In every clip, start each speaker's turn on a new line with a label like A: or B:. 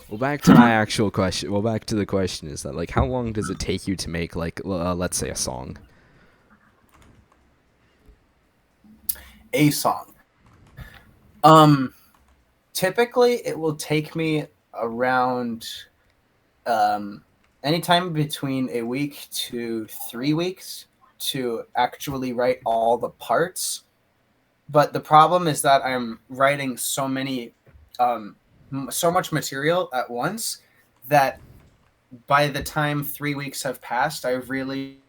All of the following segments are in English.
A: Well, back to my actual question. Well, back to the question is that like, how long does it take you to make like, let's say a song?
B: A song. Um, Typically, it will take me around um, anytime between a week to 3 weeks to actually write all the parts. But the problem is that I'm writing um, so much material at once that by the time 3 weeks have passed, I've really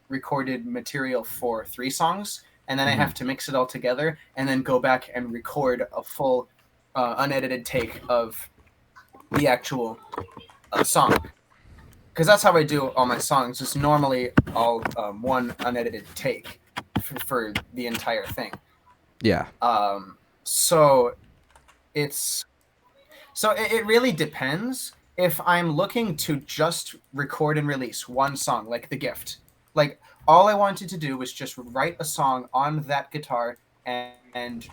B: recorded material for 3 songs, and then I
A: Mm-hmm.
B: have to mix it all together and then go back and record a full unedited take of the actual song. Because that's how I do all my songs. Just normally all one unedited take for the entire thing.
A: Yeah.
B: Um, so it's it really depends. If I'm looking to just record and release one song, like The Gift, like all I wanted to do was just write a song on that guitar and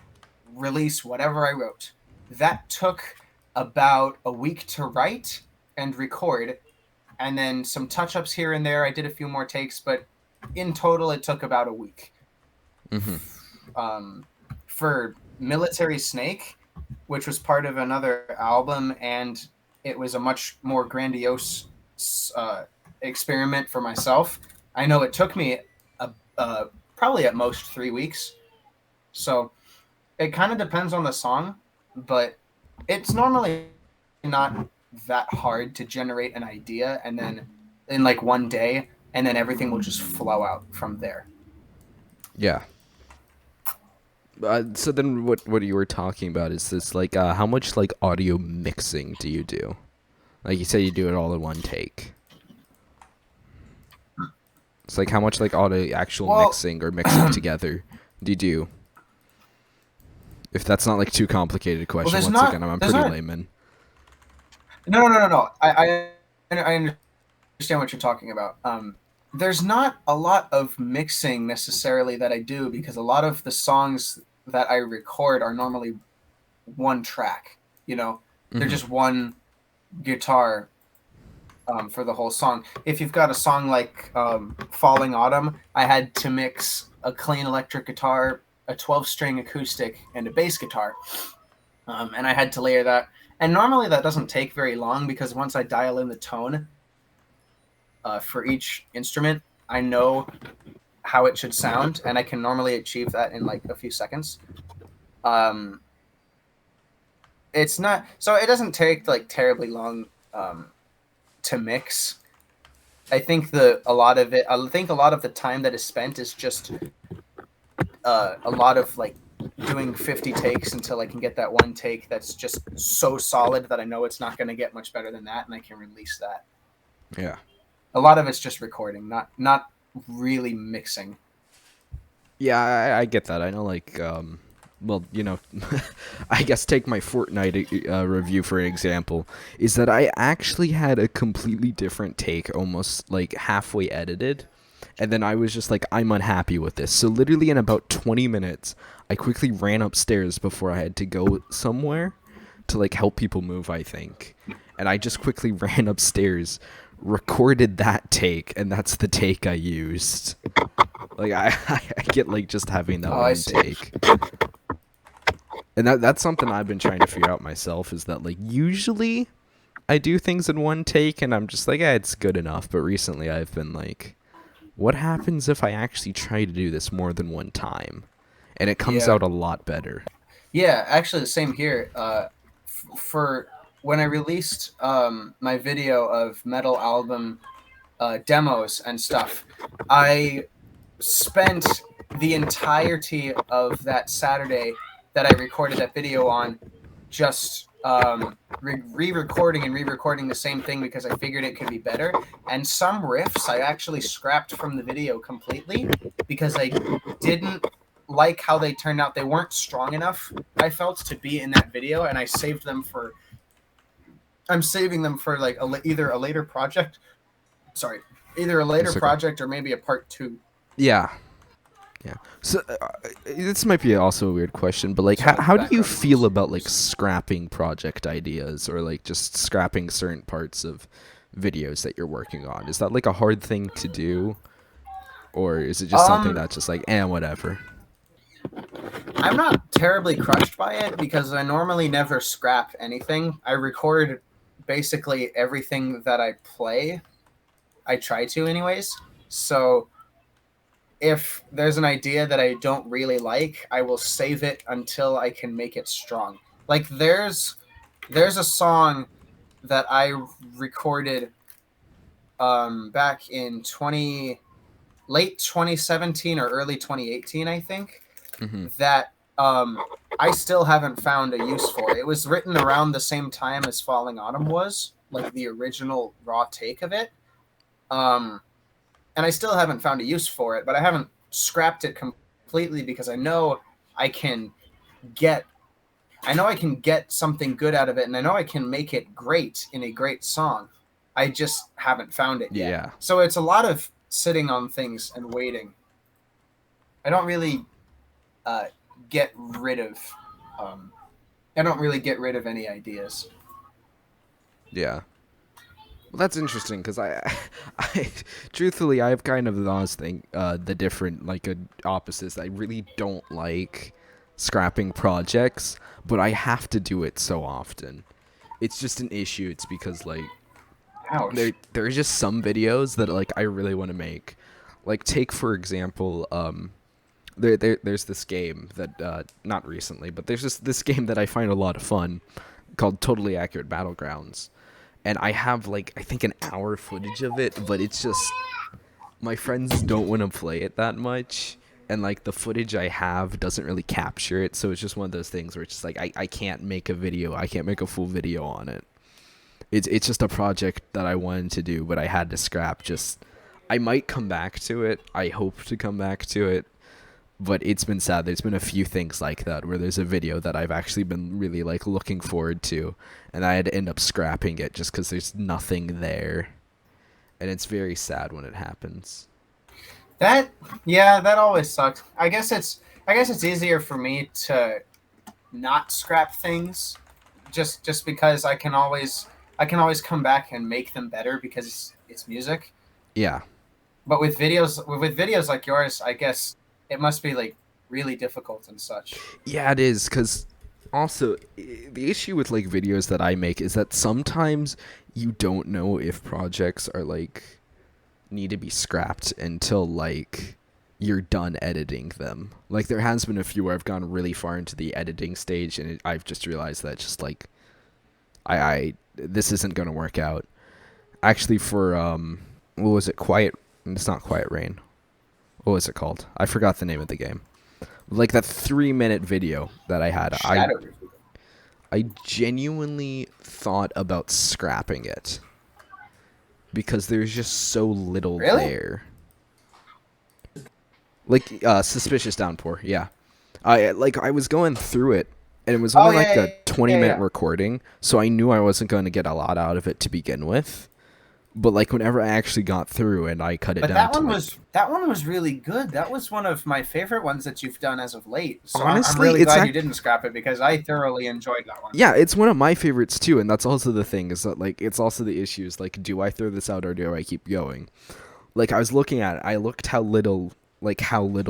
B: release whatever I wrote. That took about a week to write and record, and then some touch ups here and there. I did a few more takes, but in total, it took about a week.
A: Mm-hmm.
B: Um, for Military Snake, which was part of another album, and it was a much more grandiose uh, experiment for myself. I know it took me probably at most 3 weeks. So it kind of depends on the song, but it's normally not that hard to generate an idea and then in like one day, and then everything will just flow out from there.
A: Yeah. So then, what you were talking about is this like how much like audio mixing do you do? Like you say, you do it all in one take. It's like how much like audio actual
B: Well,
A: mixing or mixing together do you do? If that's not like too complicated a
B: well,
A: question, once again, I'm
B: there's
A: pretty
B: not,
A: layman.
B: no. I understand what you're talking about. There's not a lot of mixing necessarily that I do because a lot of the songs that I record are normally one track. You know, they're
A: Mm-hmm.
B: just one guitar for the whole song. If you've got a song like Falling Autumn, I had to mix a clean electric guitar, a 12-string acoustic, and a bass guitar. And I had to layer that. And normally that doesn't take very long because once I dial in the tone for each instrument, I know how it should sound, and I can normally achieve that in like a few seconds. Um, it's not so it doesn't take like terribly long to mix. I think a lot of the time that is spent is just a lot of like doing 50 takes until I can get that one take that's just so solid that I know it's not going to get much better than that, and I can release that.
A: Yeah.
B: A lot of it's just recording, not really mixing.
A: Yeah, I get that. I know, like, well, I guess take my Fortnite review for example. Is that I actually had a completely different take, almost like halfway edited, and then I was just like, I'm unhappy with this. So literally in about 20 minutes, I quickly ran upstairs before I had to go somewhere to like help people move. I think, and I just quickly ran upstairs, recorded that take, and that's the take I used. Like I get like just having that
B: Oh, I
A: one
B: see.
A: take, and that's something I've been trying to figure out myself. Is that like usually I do things in one take, and I'm just like, it's good enough. But recently I've been like, what happens if I actually try to do this more than one time, and it comes
B: Yeah.
A: out a lot better.
B: Yeah, actually, the same here. For when I released my video of metal album demos and stuff, I spent the entirety of that Saturday that I recorded that video on just re-recording and re-recording the same thing because I figured it could be better. And some riffs I actually scrapped from the video completely because I didn't like how they turned out. They weren't strong enough, I felt, to be in that video, and I saved them for. I'm saving them for like either a later project. Sorry, either a later
A: It's okay.
B: project or maybe a part two.
A: Yeah, Yeah. So this might be also a weird question, but like,
B: Sorry, the
A: how do you
B: background
A: feel
B: noise.
A: about like scrapping project ideas or like just scrapping certain parts of videos that you're working on? Is that like a hard thing to do, or is it just something
B: Um,
A: that's just like, eh, whatever?
B: I'm not terribly crushed by it because I normally never scrap anything. I record basically everything that I play. I try to, anyways. So if there's an idea that I don't really like, I will save it until I can make it strong. Like there's a song that I recorded back in 20 late 2017 or early 2018, I think,
A: Mm-hmm.
B: that I still haven't found a use for. It was written around the same time as Falling Autumn was, like the original raw take of it. Um, and I still haven't found a use for it, but I haven't scrapped it completely because I can get I know I can get something good out of it, and I know I can make it great in a great song. I just haven't found it yet.
A: Yeah.
B: So it's a lot of sitting on things and waiting. I don't really uh, get rid of. Um, I don't really get rid of any ideas.
A: Yeah. Well, that's interesting because I, truthfully, I have kind of those the different like opposites. I really don't like scrapping projects, but I have to do it so often. It's just an issue. It's because like
B: Ouch.
A: there's just some videos that like I really want to make. Like take for example, there's this game that not recently, but there's just this game that I find a lot of fun called Totally Accurate Battlegrounds, and I have like I think an hour footage of it, but it's just my friends don't want to play it that much. And like the footage I have doesn't really capture it, so it's just one of those things where it's just like I can't make a video, I can't make a full video on it. It's just a project that I wanted to do, but I had to scrap. Just I might come back to it. I hope to come back to it, but it's been sad. There's been a few things like that where there's a video that I've actually been really like looking forward to, and I had to end up scrapping it just because there's nothing there, and it's very sad when it happens.
B: That yeah, that always sucks. I guess it's easier for me to not scrap things, just because I can always come back and make them better because it's music.
A: Yeah,
B: But with videos like yours, I guess it must be like really difficult and such.
A: yeah, it is. Cause also the issue with like videos that I make is that sometimes you don't know if projects are like need to be scrapped until like you're done editing them. Like there has been a few where I've gone really far into the editing stage and I've just realized that just like I this isn't gonna work out. Actually, for what was it? Quiet. It's not Quiet Rain. What was it called? I forgot the name of the game. Like that 3 minute video that I had.
B: Shadow.
A: I genuinely thought about scrapping it because there's just so little
B: Really?
A: there. Like Suspicious Downpour, yeah. I was going through it and it was
B: Oh
A: only
B: yeah,
A: like
B: yeah,
A: a 20
B: yeah,
A: minute
B: yeah.
A: recording, so I knew I wasn't going to get a lot out of it to begin with. But like whenever I actually got through and I cut it
B: But
A: down to like
B: that one was really good. That was one of my favorite ones that you've done as of late. So I'm
A: honestly,
B: really glad you didn't scrap it because I thoroughly enjoyed that one.
A: yeah, it's one of my favorites too, and that's also the thing is that like it's also the issues like do I throw this out or do I keep going? Like I was looking at it, I looked how little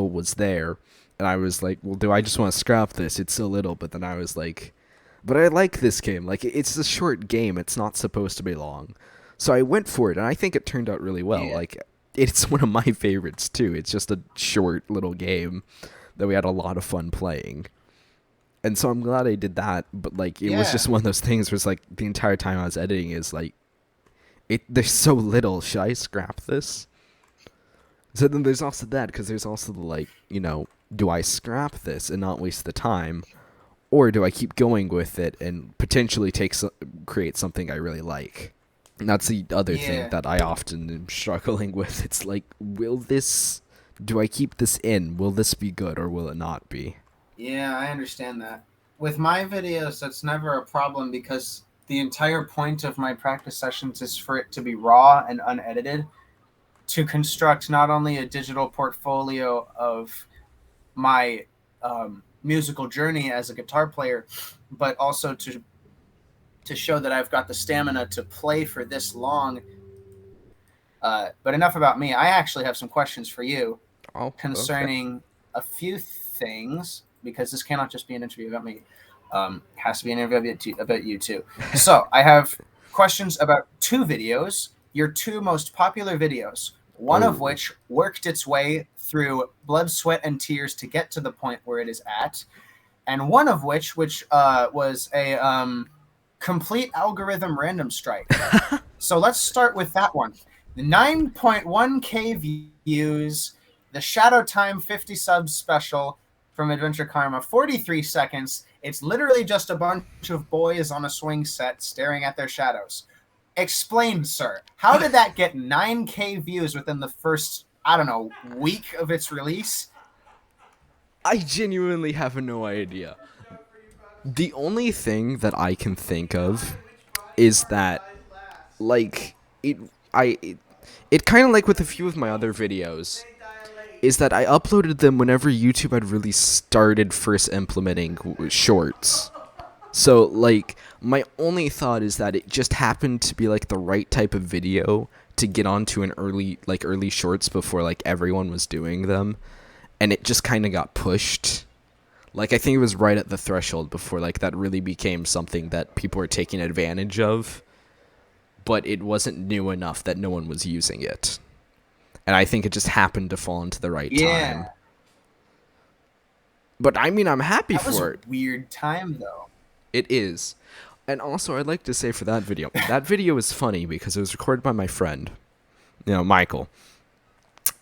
A: was there, and I was like, well, do I just want to scrap this? It's so little, but then I was like, but I like this game. Like it's a short game. It's not supposed to be long. So I went for it and I think it turned out really well.
B: Yeah.
A: Like it's one of my favorites too. It's just a short little game that we had a lot of fun playing. And so I'm glad I did that, but like it was
B: Yeah.
A: just one of those things where it's like the entire time I was editing is like there's so little. Should I scrap this? So then there's also that because there's also the like, do I scrap this and not waste the time, or do I keep going with it and potentially create something I really like? And that's the other thing
B: Yeah.
A: that I often am struggling with. It's like, do I keep this in? Will this be good or will it not be?
B: Yeah, I understand that. With my videos, that's never a problem because the entire point of my practice sessions is for it to be raw and unedited to construct not only a digital portfolio of my musical journey as a guitar player, but also to show that I've got the stamina to play for this long. But enough about me. I actually have some questions for you
A: Oh, okay.
B: concerning a few things, because this cannot just be an interview about me. It has to be an interview about you too. So I have questions about two videos, your two most popular videos, one of
A: Oh,
B: which worked its way through blood, sweat, and tears to get to the point where it is at, and one of which was a complete algorithm random strike. So let's start with that one. The 9.1K views, the Shadow Time 50 subs special from Adventure Karma, 43 seconds. It's literally just a bunch of boys on a swing set staring at their shadows. Explain, sir. How did that get 9K views within the first, I don't know, week of its release?
A: I genuinely have no idea. The only thing that I can think of is that, like, it, I, it kind of like with a few of my other videos, is that I uploaded them whenever YouTube had really started first implementing shorts. So, like, my only thought is that it just happened to be, like, the right type of video to get onto an early shorts before, like, everyone was doing them. And it just kind of got pushed. Like, I think it was right at the threshold before, like, that really became something that people were taking advantage of. But it wasn't new enough that no one was using it. And I think it just happened to fall into the right time.
B: Yeah.
A: But I mean, I'm happy
B: That was
A: for
B: a
A: it.
B: weird time, though.
A: It is. And also, I'd like to say for that video is funny because it was recorded by my friend, Michael.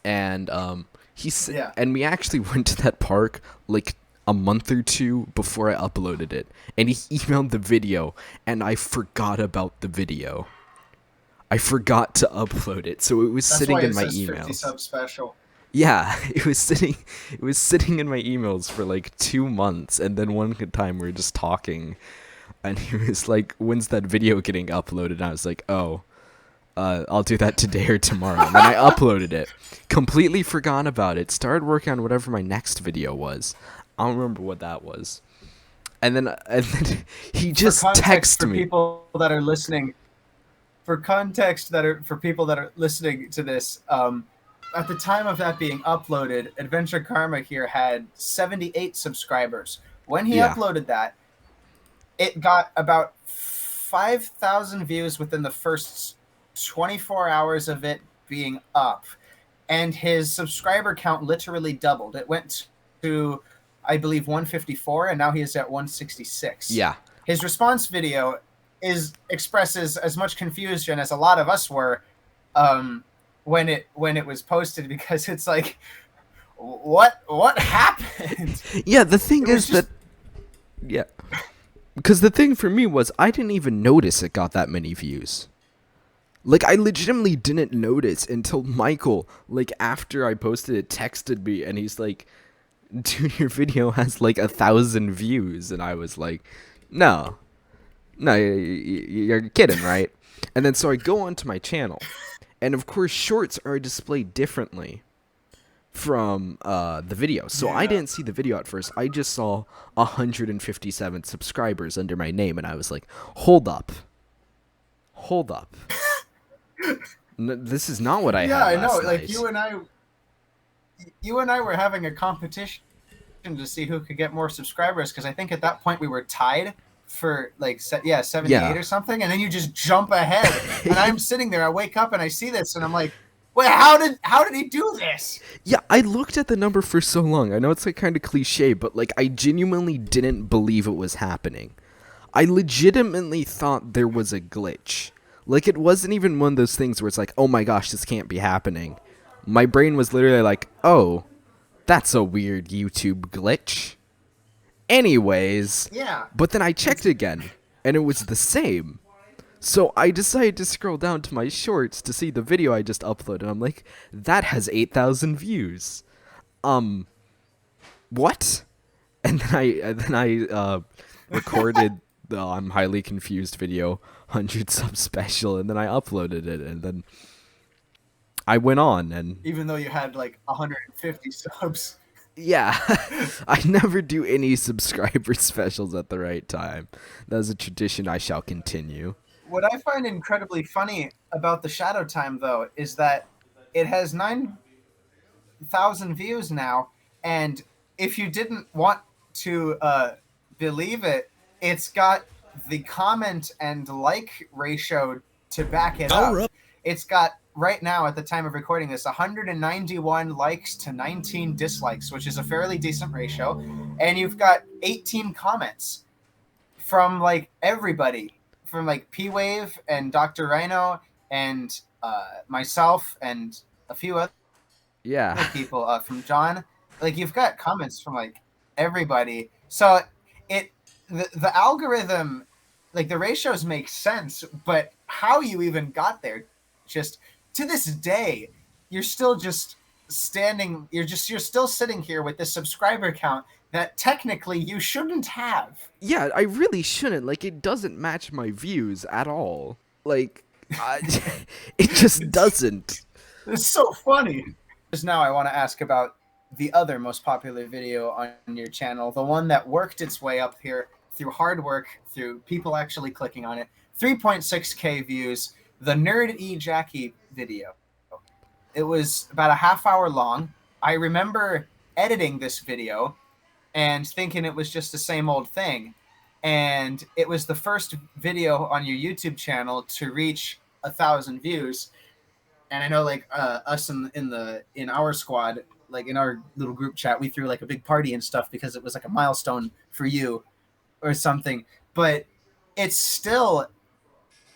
A: And
B: Yeah.
A: and we actually went to that park like a month or two before I uploaded it. And he emailed the video, and I forgot about the video. I forgot to upload it, so it was
B: That's
A: sitting
B: why
A: in
B: it
A: my
B: says 50
A: emails.
B: sub special.
A: Yeah, it was sitting in my emails for like 2 months, and then one time we were just talking, and he was like, "When's that video getting uploaded?" And I was like, "Oh, I'll do that today or tomorrow." And then I uploaded it, completely forgot about it, started working on whatever my next video was. I don't remember what that was, and then he
B: For
A: just
B: context
A: texted
B: for
A: me.
B: people that are listening, for people that are listening to this, at the time of that being uploaded, Adventure Karma here had 78 subscribers. When he
A: Yeah,
B: uploaded that, it got about 5,000 views within the first 24 hours of it being up. And his subscriber count literally doubled. It went to, I believe, 154, and now he is at 166.
A: yeah.
B: His response video expresses as much confusion as a lot of us were when it was posted, because it's like, what happened?
A: Yeah, the thing
B: It was
A: is that
B: just
A: yeah, because the thing for me was I didn't even notice it got that many views. Like, I legitimately didn't notice until Michael, like, after I posted it, texted me, and he's like, "Dude, your video has like 1,000 views," and I was like, "No, no, you're kidding, right?" And then so I go onto my channel, and of course, shorts are displayed differently from the video. So I
B: yeah.
A: didn't see the video at first. I just saw 157 subscribers under my name, and I was like, "Hold up, hold up. This is not what I
B: Yeah,
A: had
B: I know.
A: last
B: Like
A: night."
B: you and I were having a competition to see who could get more subscribers, because I think at that point we were tied for like 78
A: Yeah.
B: or something, and then you just jump ahead, and I'm sitting there. I wake up and I see this, and I'm like, wait, how did he do this?
A: Yeah, I looked at the number for so long. I know it's like kind of cliche, but like I genuinely didn't believe it was happening. I legitimately thought there was a glitch. Like, it wasn't even one of those things where it's like, "Oh my gosh, this can't be happening." My brain was literally like, "Oh, that's a weird YouTube glitch." Anyways,
B: Yeah,
A: but then I
B: it's
A: checked again, and it was the same. So I decided to scroll down to my shorts to see the video I just uploaded. I'm like, that has 8,000 views. Um, what? And then I recorded the I'm highly confused video, 100 sub special, and then I uploaded it, and then I went on, and
B: even though you had like 150 subs.
A: Yeah, I never do any subscriber specials at the right time. That is a tradition I shall continue.
B: What I find incredibly funny about the Shadow Time, though, is that it has 9,000 views now, and if you didn't want to believe it, it's got the comment and like ratio to back it
C: Power
B: up.
C: up.
B: It's got right now at the time of recording this 191 likes to 19 dislikes, which is a fairly decent ratio, and you've got 18 comments from like everybody, from like P Wave and Dr. Rhino and myself and a few other
A: Yeah.
B: people, from John. Like you've got comments from like everybody. So it the algorithm, like the ratios make sense, but how you even got there, just to this day, you're still just standing. You're still sitting here with this subscriber count that technically you shouldn't have.
A: Yeah, I really shouldn't. Like, it doesn't match my views at all. Like, I, it just doesn't.
B: It's so funny. Just now, I want to ask about the other most popular video on your channel, the one that worked its way up here through hard work, through people actually clicking on it. 3.6K views, the Nerd E Jackie video. It was about a half hour long. I remember editing this video and thinking it was just the same old thing. And it was the first video on your YouTube channel to reach 1,000 views. And I know, like, us in our squad, like in our little group chat, we threw like a big party and stuff because it was like a milestone for you or something. But it's still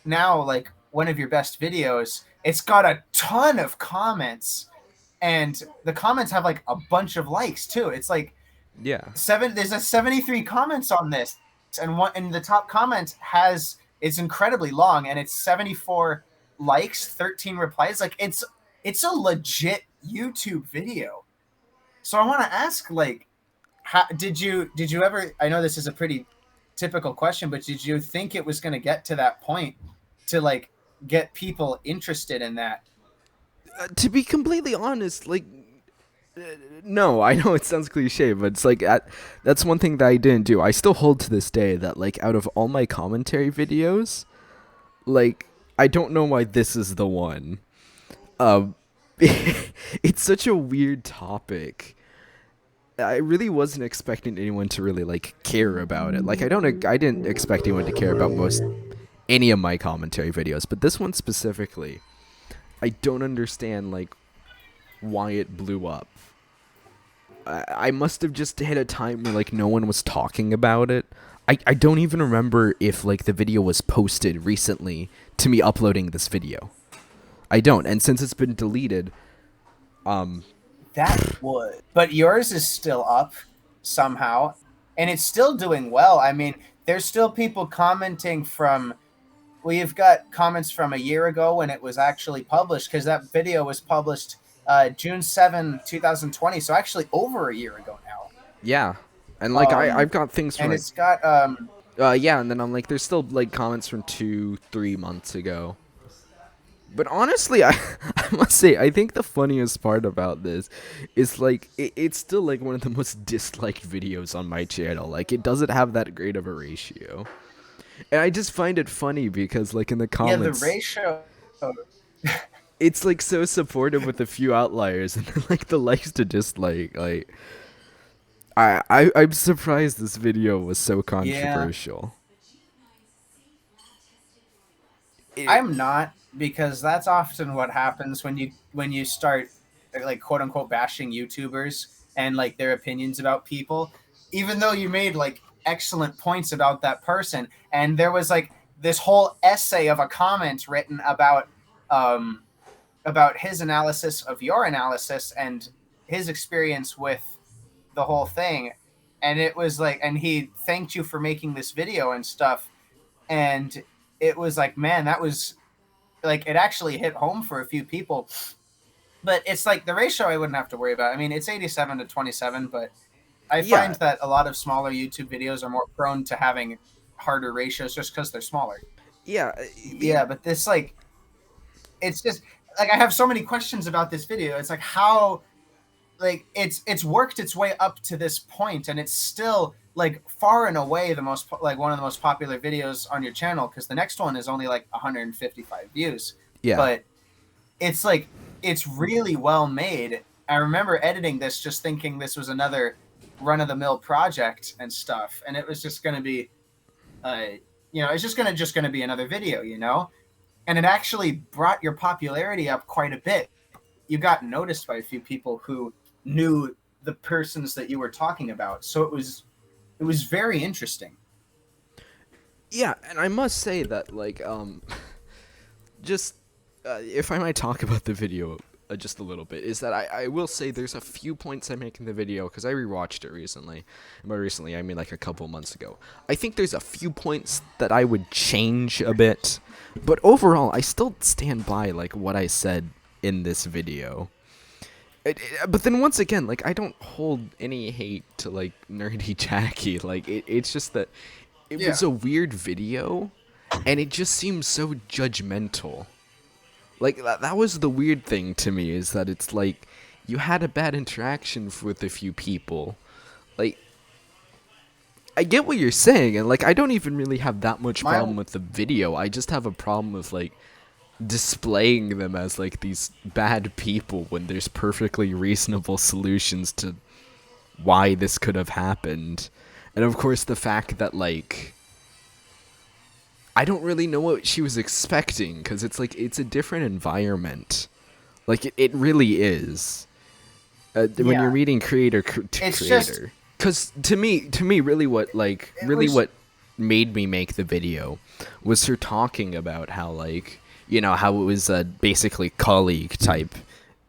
B: now like one of your best videos. It's got a ton of comments, and the comments have like a bunch of likes too. It's like
A: Yeah.
B: there's a 73 comments on this, and the top comment has, it's incredibly long, and it's 74 likes, 13 replies. Like it's a legit YouTube video. So I want to ask, like, how did you ever, I know this is a pretty typical question, but did you think it was going to get to that point to like get people interested in that?
A: To be completely honest, like, no, I know it sounds cliche, but it's like that's one thing that I didn't do. I still hold to this day that, like, out of all my commentary videos, like, I don't know why this is the one. Um, it's such a weird topic. I really wasn't expecting anyone to really like care about it. Like, I didn't expect anyone to care about most any of my commentary videos, but this one specifically, I don't understand like why it blew up. I must have just hit a time where like no one was talking about it. I don't even remember if like the video was posted recently to me uploading this video. I don't, and since it's been deleted,
B: That would. But yours is still up somehow, and it's still doing well. I mean, there's still people commenting from. We've got comments from a year ago when it was actually published, because that video was published June 7, 2020. So actually over a year ago now.
A: yeah, and like
B: Um,
A: I've got things from
B: And
A: like,
B: it's got
A: yeah, and then I'm like, there's still like comments from 2-3 months ago. But honestly, I must say, I think the funniest part about this is like it's still like one of the most disliked videos on my channel. Like, it doesn't have that great of a ratio, and I just find it funny because like in the
B: yeah, the
A: comments,
B: ratio.
A: it's like so supportive with a few outliers, and then, like the likes to dislike. Like, I'm surprised this video was so controversial.
B: I'm not, because that's often what happens when you start like quote unquote bashing YouTubers and like their opinions about people, even though you made like excellent points about that person, and there was like this whole essay of a comment written um about his analysis of your analysis and his experience with the whole thing, and it was like, and he thanked you for making this video and stuff, and it was like, man, that was like, it actually hit home for a few people. But it's like the ratio I wouldn't have to worry about. I mean, it's 87 to 27, but I
A: Yeah,
B: find that a lot of smaller YouTube videos are more prone to having harder ratios just because they're smaller.
A: yeah,
B: Yeah, but this, like, it's just like, I have so many questions about this video. It's like, how like it's worked its way up to this point, and it's still like far and away the most like one of the most popular videos on your channel, because the next one is only like 155 views,
A: Yeah.
B: but it's like it's really well made. I remember editing this just thinking this was another run of the mill project and stuff, and it was just going to be it's just going to be another video, and it actually brought your popularity up quite a bit. You got noticed by a few people who knew the persons that you were talking about, so it was very interesting.
A: Yeah, and I must say that, like, just if I might talk about the video just a little bit, is that I will say there's a few points I make in the video, because I rewatched it recently. And by recently, I mean like a couple months ago. I think there's a few points that I would change a bit, but overall, I still stand by, like, what I said in this video. But then once again, like, I don't hold any hate to, like, Nerdy Jackie. Like, it's just that it was a weird video, and it just seems so judgmental. Like, that was the weird thing to me, is that it's like, you had a bad interaction with a few people. Like, I get what you're saying, and, like, I don't even really have that much problem with the video. I just have a problem with, like, displaying them as, like, these bad people when there's perfectly reasonable solutions to why this could have happened. And, of course, the fact that, like, I don't really know what she was expecting, because it's like, it's a different environment. Like, it really is. When you're reading creator to creator. Because to me, really what made me make the video was her talking about how, like, how it was a basically colleague type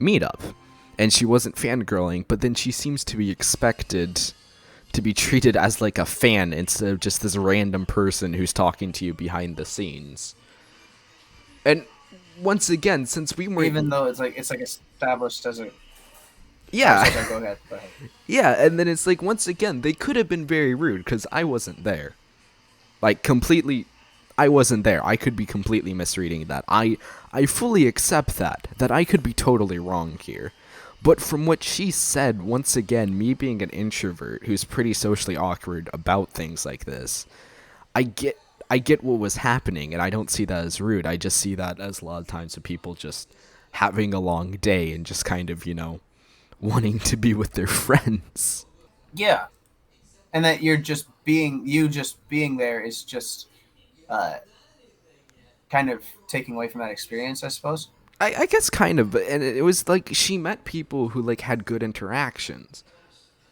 A: meetup. And she wasn't fangirling, but then she seems to be expected to be treated as, like, a fan instead of just this random person who's talking to you behind the scenes. And once again, since we weren't,
B: even though it's like established as a
A: yeah,
B: go ahead.
A: Yeah, and then it's like, once again, they could have been very rude, because I wasn't there. Like, completely, I wasn't there. I could be completely misreading that. I fully accept that I could be totally wrong here. But from what she said, once again, me being an introvert who's pretty socially awkward about things like this, I get what was happening, and I don't see that as rude. I just see that as a lot of times of people just having a long day and just kind of, wanting to be with their friends.
B: Yeah. And that you just being there is just kind of taking away from that experience, I suppose.
A: I guess kind of, and it was like she met people who, like, had good interactions.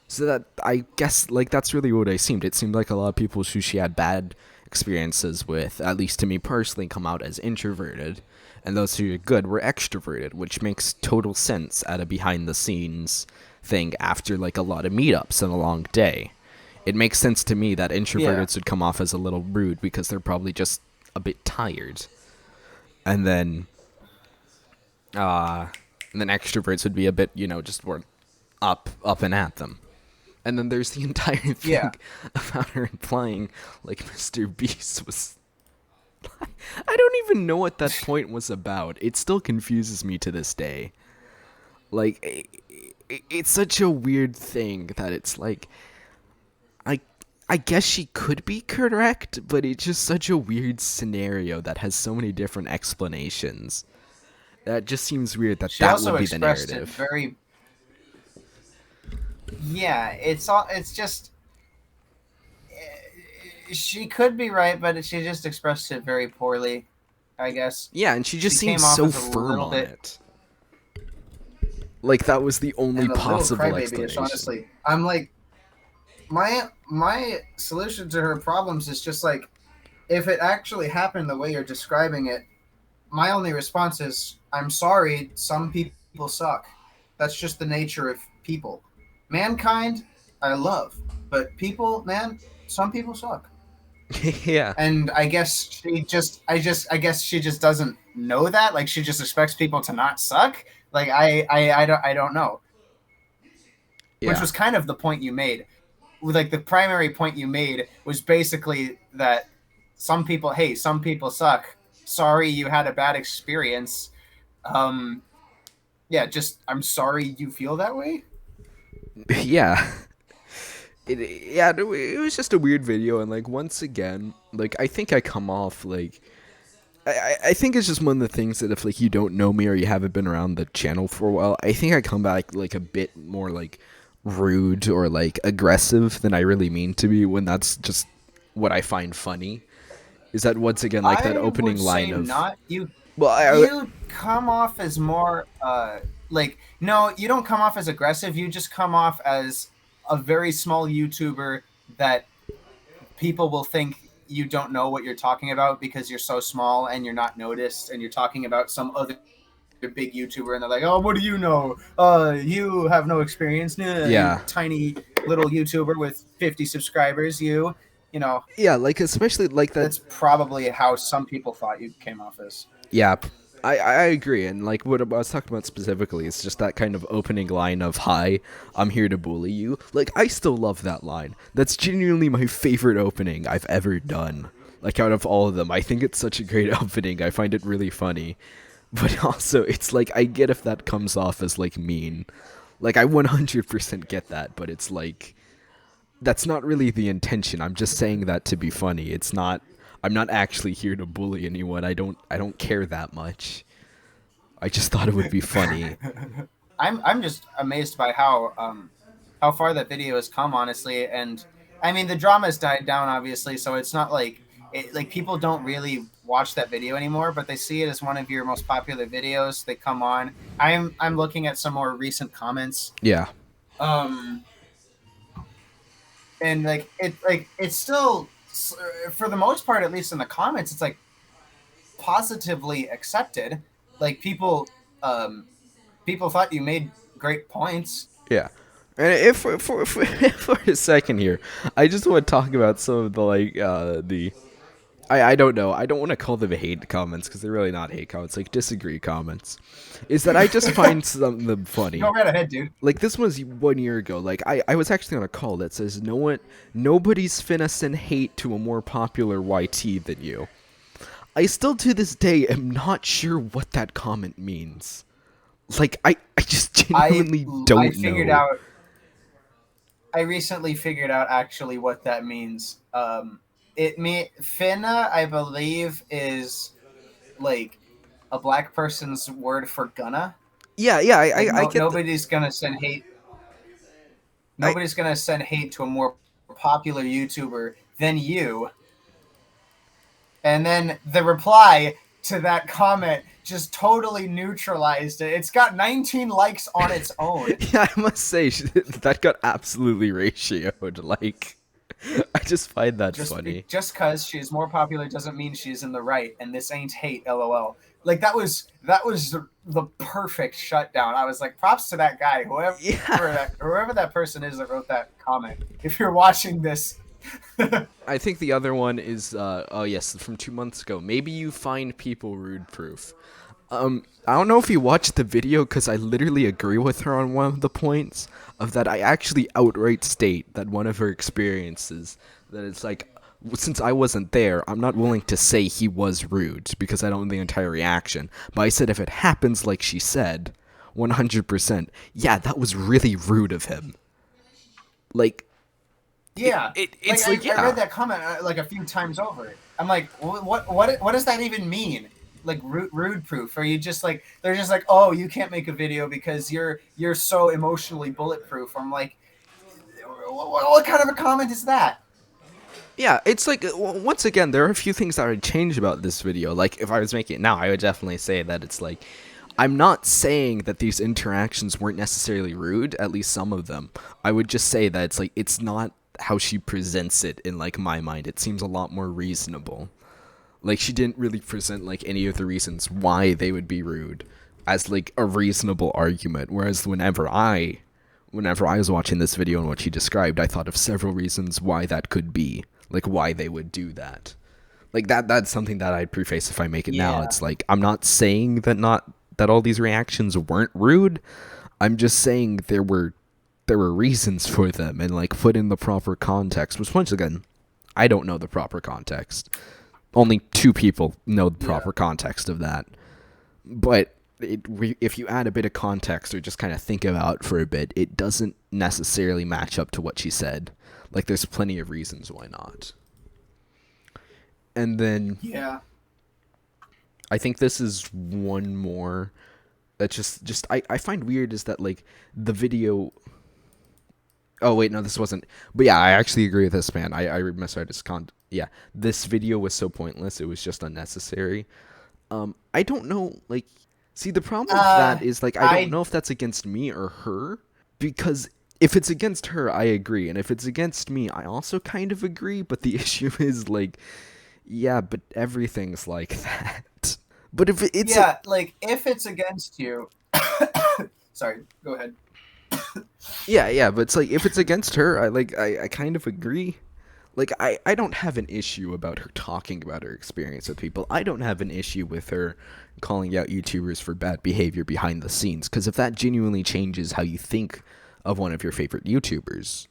A: So that, I guess, like, that's really what it seemed. It seemed like a lot of people who she had bad experiences with, at least to me personally, come out as introverted. And those who are good were extroverted, which makes total sense at a behind-the-scenes thing after, like, a lot of meetups and a long day. It makes sense to me that introverted would come off as a little rude, because they're probably just a bit tired. And then extroverts would be a bit, just more up and at them. And then there's the entire thing about her implying, like, Mr. Beast was... I don't even know what that point was about. It still confuses me to this day. Like, it's such a weird thing that it's like... I guess she could be correct, but it's just such a weird scenario that has so many different explanations. That just seems weird that that would be the narrative.
B: Yeah, it's just... She could be right, but she just expressed it very poorly, I guess.
A: Yeah, and she just seems so firm on it. Like, that was the only possible explanation.
B: Honestly, I'm like... My solution to her problems is just like, if it actually happened the way you're describing it, my only response is, I'm sorry, some people suck. That's just the nature of people. Mankind, I love, but people, man, some people suck.
A: Yeah.
B: And I guess she just doesn't know that. Like, she just expects people to not suck. Like, I don't know. Yeah. Which was kind of the point you made. Like, the primary point you made was basically that some people suck. Sorry you had a bad experience. I'm sorry you feel that way.
A: Yeah. It was just a weird video, and like once again, like I think I come off like I think it's just one of the things that if like you don't know me or you haven't been around the channel for a while, I think I come back like a bit more like rude or like aggressive than I really mean to be when that's just what I find funny. Is that once again like that
B: I
A: opening
B: would
A: line
B: say
A: of
B: not you.
A: well
B: You come off as more like no, you don't come off as aggressive. You just come off as a very small YouTuber that people will think you don't know what you're talking about because you're so small and you're not noticed and you're talking about some other big YouTuber and they're like, "Oh, what do you know? You have no experience. Nah, you
A: yeah.
B: tiny little YouTuber with 50 subscribers. You know,
A: Yeah, like especially like that.
B: that's probably how some people thought you came off as."
A: Yeah, I agree, and like what I was talking about specifically is just that kind of opening line of "Hi, I'm here to bully you." Like I still love that line. That's genuinely my favorite opening I've ever done. Like out of all of them, I think it's such a great opening. I find it really funny, but also it's like I get if that comes off as like mean. Like I 100% get that, but it's like that's not really the intention. I'm just saying that to be funny. It's not I'm not actually here to bully anyone. I don't care that much. I just thought it would be funny.
B: I'm just amazed by how far that video has come, honestly. And I mean, the drama's died down, obviously, so it's not like like people don't really watch that video anymore, but they see it as one of your most popular videos. They come on. I'm looking at some more recent comments,
A: Yeah.
B: um, and like it's still for the most part, at least in the comments, it's like positively accepted. Like people thought you made great points.
A: Yeah. And if for a second here, I just want to talk about some of the like the I don't know. I don't want to call them hate comments because they're really not hate comments. Like disagree comments. Is that I just find some of them funny.
B: Go right ahead, dude.
A: Like this was 1 year ago. Like I was actually on a call that says nobody's finna send hate to a more popular YT than you. I still to this day am not sure what that comment means. Like I just genuinely
B: I
A: don't
B: figured
A: know.
B: out. I recently figured out actually what that means. It me finna, I believe, is like a black person's word for gonna.
A: Yeah, yeah,
B: Like
A: I
B: no,
A: get the
B: nobody's gonna send hate.
A: I
B: Nobody's gonna send hate to a more popular YouTuber than you. And then the reply to that comment just totally neutralized it. It's got 19 likes on its own.
A: yeah, I must say that got absolutely ratioed. Like I just find that funny.
B: Just because she's more popular doesn't mean she's in the right, and this ain't hate. LOL. Like that was the perfect shutdown. I was like, props to that guy,
A: Yeah.
B: whoever that person is that wrote that comment. If you're watching this,
A: I think the other one is oh yes, from 2 months ago. Maybe you find people rude proof. I don't know if you watched the video because I literally agree with her on one of the points of that. I actually outright state that one of her experiences that it's like since I wasn't there, I'm not willing to say he was rude because I don't know the entire reaction. But I said if it happens like she said, 100%, yeah, that was really rude of him. Like
B: yeah,
A: it's like
B: I
A: yeah.
B: read that comment like a few times over. I'm like, what does that even mean? Like rude proof? Are you just like they're just like, oh, you can't make a video because you're so emotionally bulletproof? I'm like, what kind of a comment is that?
A: Yeah, it's like once again, there are a few things that I would change about this video. Like if I was making it now, I would definitely say that it's like I'm not saying that these interactions weren't necessarily rude, at least some of them. I would just say that it's like it's not how she presents it in like my mind. It seems a lot more reasonable. Like she didn't really present like any of the reasons why they would be rude as like a reasonable argument, whereas whenever I was watching this video and what she described, I thought of several reasons why that could be, like why they would do that. Like that's something that I'd preface if I make it now.
B: Yeah,
A: It's like I'm not saying that all these reactions weren't rude. I'm just saying there were reasons for them and like put in the proper context, which once again, I don't know the proper context. Only two people know the
B: yeah.
A: proper context of that. But if you add a bit of context or just kind of think about it for a bit, it doesn't necessarily match up to what she said. Like, there's plenty of reasons why not. And then
B: Yeah.
A: I think this is one more that I find weird is that like the video. Oh wait, no, this wasn't. But yeah, I actually agree with this man. I misread his con. Yeah, this video was so pointless. It was just unnecessary. I don't know. Like, see, the problem with
B: Uh,
A: that is like I don't
B: I
A: know if that's against me or her, because if it's against her, I agree, and if it's against me, I also kind of agree. But the issue is like, yeah, but everything's like that. But if it's a,
B: yeah, like if it's against you, sorry, go ahead.
A: yeah, but it's like if it's against her, I kind of agree. Like I don't have an issue about her talking about her experience with people. I don't have an issue with her calling out YouTubers for bad behavior behind the scenes, because if that genuinely changes how you think of one of your favorite YouTubers,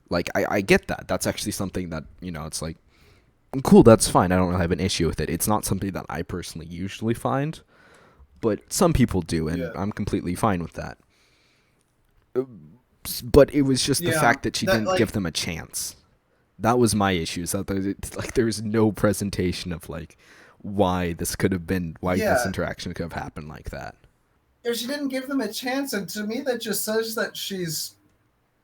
A: like I get that. That's actually something that, it's like cool, that's fine. I don't really have an issue with it. It's not something that I personally usually find, but some people do, and
B: Yeah.
A: I'm completely fine with that. But it was just the
B: Yeah,
A: fact that she
B: that
A: didn't give
B: like
A: them a chance. That was my issue. So there was no presentation of like why this
B: yeah,
A: interaction could have happened like that.
B: if she didn't give them a chance, and to me that just says that she's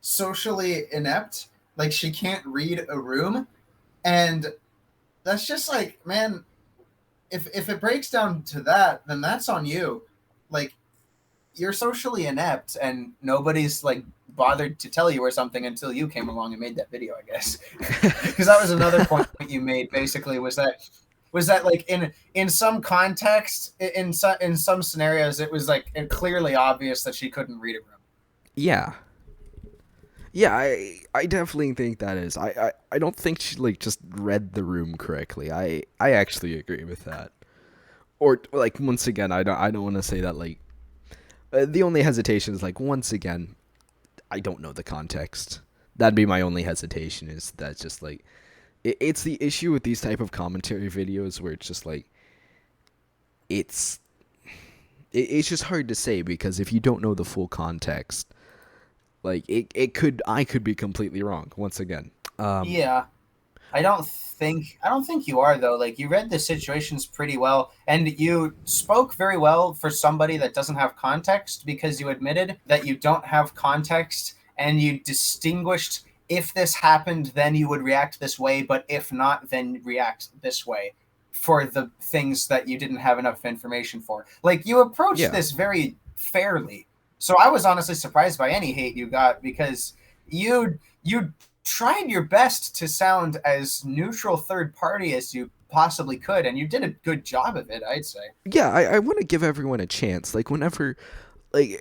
B: socially inept, like she can't read a room, and that's just like, man, if it breaks down to that, then that's on you. Like, you're socially inept and nobody's like bothered to tell you or something until you came along and made that video, I guess. Because that was another point you made basically, was that like in some context, in some scenarios, it was like clearly obvious that she couldn't read a room.
A: Yeah. Yeah, I definitely think that is. I don't think she like just read the room correctly. I actually agree with that. Or like once again, I don't want to say that like the only hesitation is like once again, I don't know the context. That'd be my only hesitation, is that just like it's the issue with these type of commentary videos where it's just like it's it's just hard to say, because if you don't know the full context, like I could be completely wrong once again.
B: Yeah, I don't think you are though. Like, you read the situations pretty well and you spoke very well for somebody that doesn't have context, because you admitted that you don't have context and you distinguished, if this happened then you would react this way, but if not then react this way, for the things that you didn't have enough information for. Like, you approached
A: Yeah.
B: this very fairly. So I was honestly surprised by any hate you got, because you tried your best to sound as neutral third party as you possibly could, and you did a good job of it, I'd say.
A: Yeah, I want to give everyone a chance. Like whenever like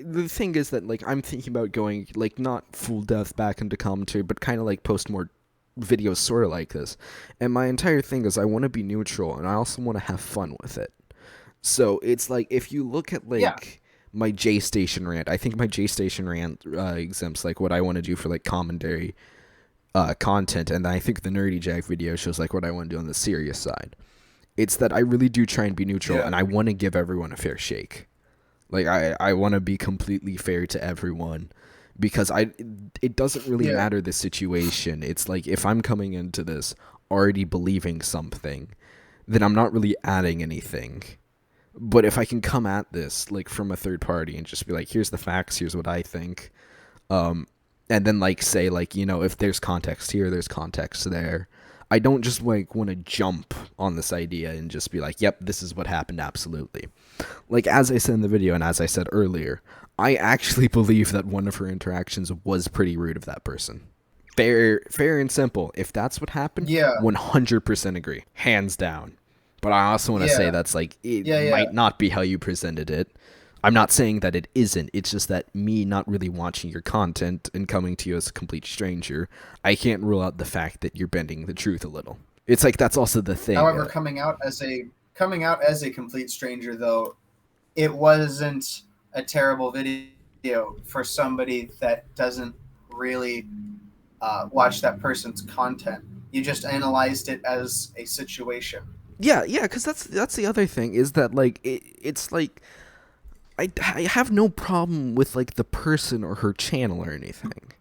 A: the thing is that like I'm thinking about going like not full depth back into commentary, but kind of like post more videos sort of like this. And my entire thing is I want to be neutral, and I also want to have fun with it. So it's like if you look at
B: Yeah,
A: like my J Station rant, I think my J Station rant exempts like what I want to do for like commentary content, and I think the Nerdy Jack video shows like what I want to do on the serious side. It's that I really do try and be neutral,
B: yeah,
A: and I want to give everyone a fair shake. Like I want to be completely fair to everyone, because it doesn't really
B: yeah,
A: matter the situation. It's like if I'm coming into this already believing something, then I'm not really adding anything. But if I can come at this like from a third party and just be like, here's the facts, here's what I think, um, and then like say like if there's context here, there's context there. I don't just like want to jump on this idea and just be like, yep, this is what happened absolutely. Like as I said in the video and as I said earlier, I actually believe that one of her interactions was pretty rude of that person. Fair and simple. If that's what happened,
B: yeah,
A: 100% agree, hands down. But I also want to say
B: yeah,
A: that's like it
B: yeah, yeah,
A: might not be how you presented it. I'm not saying that it isn't. It's just that me not really watching your content and coming to you as a complete stranger, I can't rule out the fact that you're bending the truth a little. It's like that's also the thing.
B: However, coming out as a complete stranger, though, it wasn't a terrible video for somebody that doesn't really watch that person's content. You just analyzed it as a situation.
A: Yeah, because that's the other thing is that like it's like I have no problem with like the person or her channel or anything.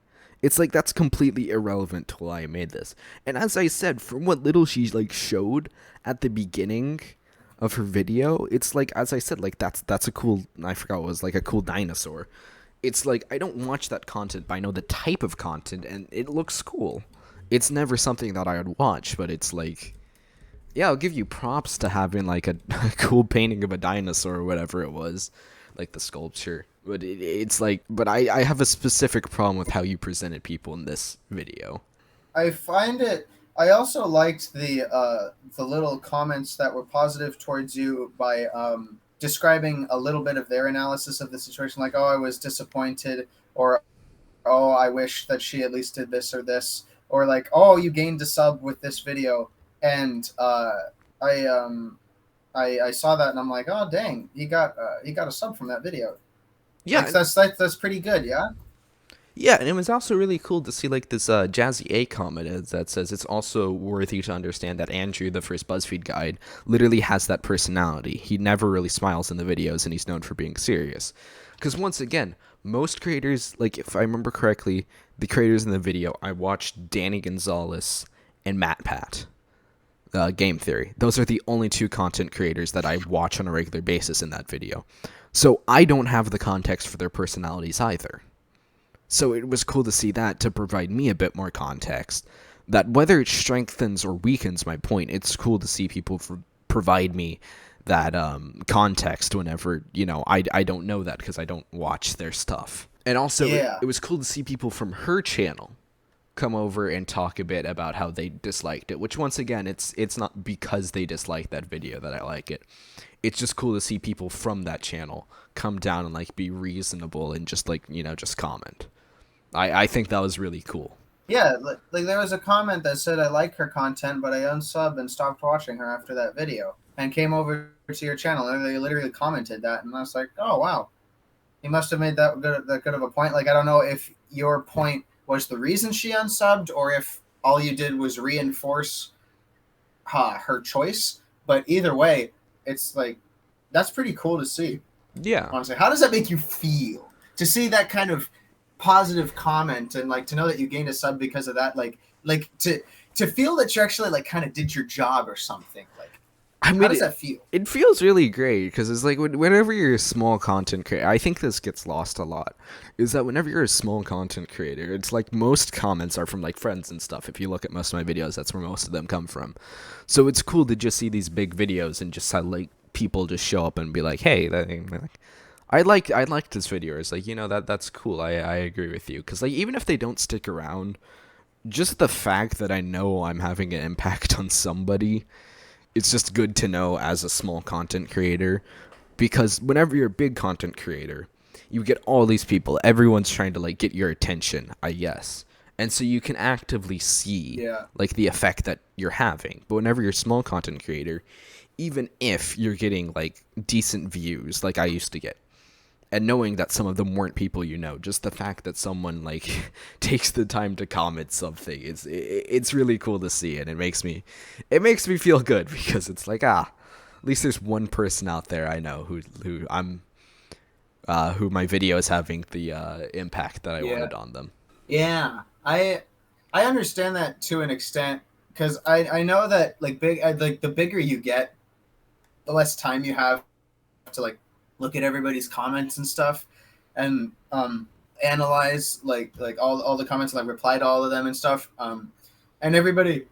A: It's like that's completely irrelevant to why I made this. And as I said, from what little she like showed at the beginning of her video, it's like, as I said, like that's a cool, I forgot what it was, like a cool dinosaur. It's like I don't watch that content, but I know the type of content and it looks cool. It's never something that I would watch, but it's like, yeah, I'll give you props to having like a cool painting of a dinosaur or whatever it was, like the sculpture. But it's like, but I have a specific problem with how you presented people in this video.
B: I find it. I also liked the little comments that were positive towards you by describing a little bit of their analysis of the situation, like, "Oh, I was disappointed," or "Oh, I wish that she at least did this or this," or like, "Oh, you gained a sub with this video," and I I saw that and I'm like, "Oh, dang, he got a sub from that video."
A: Yeah,
B: Like that's pretty good, yeah.
A: yeah, and it was also really cool to see like this Jazzy A comment that says it's also worthy to understand that Andrew, the first BuzzFeed guide, literally has that personality. He never really smiles in the videos, and he's known for being serious. Because once again, most creators, like if I remember correctly, the creators in the video, I watched Danny Gonzalez and Matt Pat. Game Theory. Those are the only two content creators that I watch on a regular basis in that video. So I don't have the context for their personalities either. So it was cool to see that to provide me a bit more context. That whether it strengthens or weakens my point, it's cool to see people provide me that context whenever, I don't know that because I don't watch their stuff. And also,
B: Yeah.
A: it was cool to see people from her channel come over and talk a bit about how they disliked it, which once again, it's not because they disliked that video that I like it. It's just cool to see people from that channel come down and like be reasonable and just like, just comment. I think that was really cool.
B: Yeah, like there was a comment that said I like her content, but I unsubbed and stopped watching her after that video, and came over to your channel and they literally commented that, and I was like, oh wow, he must have made that good of a point. Like I don't know if your point was the reason she unsubbed, or if all you did was reinforce her choice. But either way, it's like that's pretty cool to see.
A: Yeah.
B: Honestly, how does that make you feel to see that kind of positive comment and like to know that you gained a sub because of that? Like to feel that you actually like kind of did your job or something. Like,
A: I mean,
B: how does that feel?
A: It feels really great because it's like whenever you're a small content creator, I think this gets lost a lot, is that whenever you're a small content creator, it's like most comments are from like friends and stuff. If you look at most of my videos, that's where most of them come from. So it's cool to just see these big videos and just like people just show up and be like, hey, I like this video. It's like, that's cool. I agree with you. Because like even if they don't stick around, just the fact that I know I'm having an impact on somebody, it's just good to know as a small content creator, because whenever you're a big content creator, you get all these people. Everyone's trying to like get your attention, I guess. And so you can actively see like the effect that you're having. But whenever you're a small content creator, even if you're getting like decent views like I used to get, and knowing that some of them weren't people just the fact that someone like takes the time to comment something, it's really cool to see, and it makes me feel good because it's like, at least there's one person out there I know who my video is having the impact that I wanted on them.
B: Yeah, I understand that to an extent, because I know that like the bigger you get, the less time you have to like look at everybody's comments and stuff, and analyze like all the comments and like reply to all of them and stuff. And everybody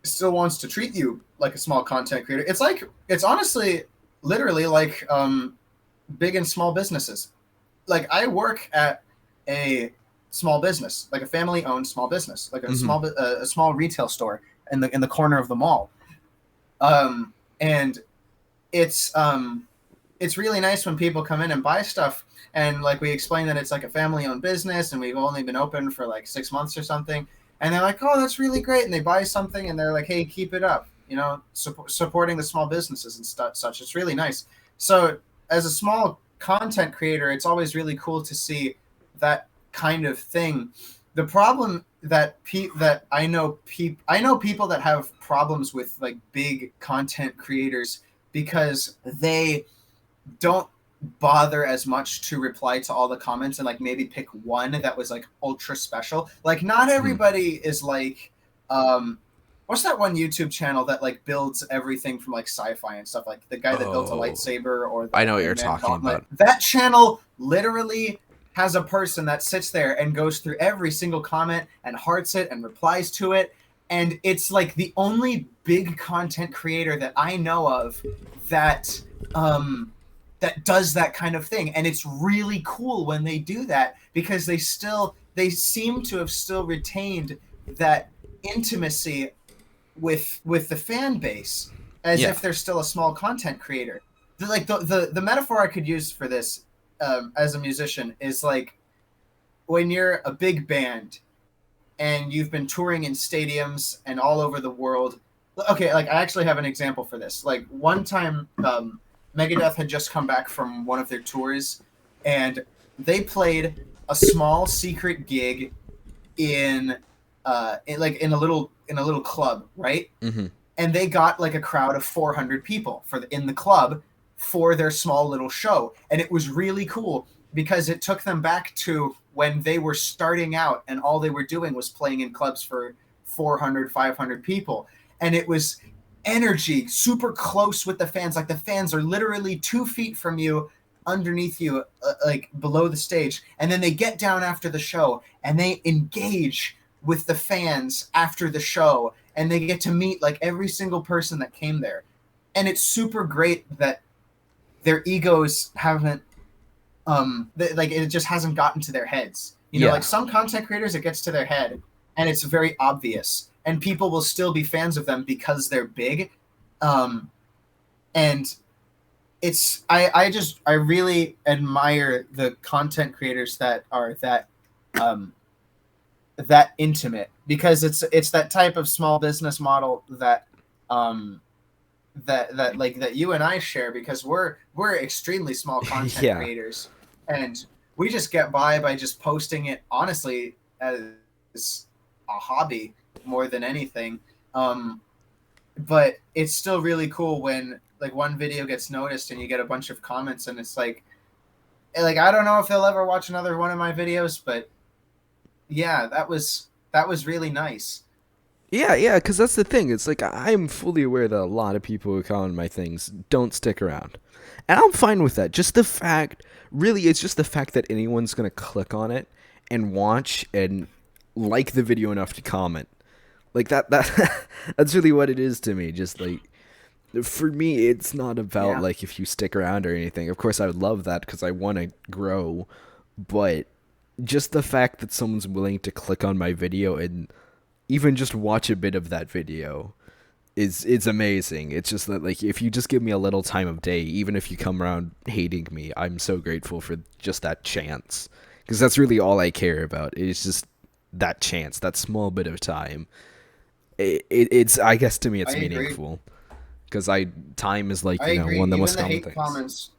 B: still wants to treat you like a small content creator. It's honestly literally like big and small businesses. Like I work at a small business, like a family-owned small business, like a small retail store in the corner of the mall. And it's really nice when people come in and buy stuff, and like we explain that it's like a family-owned business and we've only been open for like 6 months or something, and they're like, oh, that's really great, and they buy something and they're like, hey, keep it up, supporting the small businesses and such. It's really nice. So as a small content creator, it's always really cool to see that kind of thing. The problem that I know people that have problems with like big content creators because they don't bother as much to reply to all the comments and like maybe pick one that was like ultra special. Like not
A: Mhm.
B: everybody is like what's that one YouTube channel that like builds everything from like sci-fi and stuff, like the guy that built a
A: Oh,
B: lightsaber or
A: I
B: the
A: know what you're
B: Wingman
A: talking
B: Gauntlet.
A: about.
B: That channel literally has a person that sits there and goes through every single comment and hearts it and replies to it. And it's like the only big content creator that I know of that that does that kind of thing. And it's really cool when they do that because they seem to have still retained that intimacy with the fan base as
A: Yeah.
B: if they're still a small content creator. Like the metaphor I could use for this as a musician is like when you're a big band and you've been touring in stadiums and all over the world. Okay, like I actually have an example for this. Like one time, Megadeth had just come back from one of their tours, and they played a small secret gig in, like in a little club, right?
A: Hmm.
B: And they got like a crowd of 400 people in the club for their small little show, and it was really cool because it took them back to when they were starting out and all they were doing was playing in clubs for 400, 500 people, and it was energy super close with the fans. Like the fans are literally 2 feet from you, underneath you, like below the stage, and then they get down after the show and they engage with the fans after the show, and they get to meet like every single person that came there. And it's super great that their egos haven't like it just hasn't gotten to their heads. You know, like
A: Yeah.
B: some content creators, it gets to their head and it's very obvious, and people will still be fans of them because they're big. Um, and I really admire the content creators that are um, that intimate, because it's that type of small business model that um, that you and I share, because we're extremely small content
A: Yeah.
B: creators, and we just get by just posting it honestly as a hobby more than anything. Um, but it's still really cool when like one video gets noticed and you get a bunch of comments, and it's like I don't know if they'll ever watch another one of my videos, but yeah, that was really nice.
A: Yeah, yeah, because that's the thing. It's like I'm fully aware that a lot of people who comment my things don't stick around. And I'm fine with that. Just the fact, really, it's just the fact that anyone's going to click on it and watch and like the video enough to comment. Like that that's really what it is to me. Just like for me, it's not about
B: Yeah.
A: like if you stick around or anything. Of course, I would love that because I want to grow, but just the fact that someone's willing to click on my video and even just watch a bit of that video is amazing. It's just that like if you just give me a little time of day, even if you come around hating me, I'm so grateful for just that chance. Because that's really all I care about. It's just that chance, that small bit of time. It's I guess to me
B: I
A: it's
B: agree.
A: meaningful because I time is like
B: I
A: you know
B: agree.
A: one of the most common things.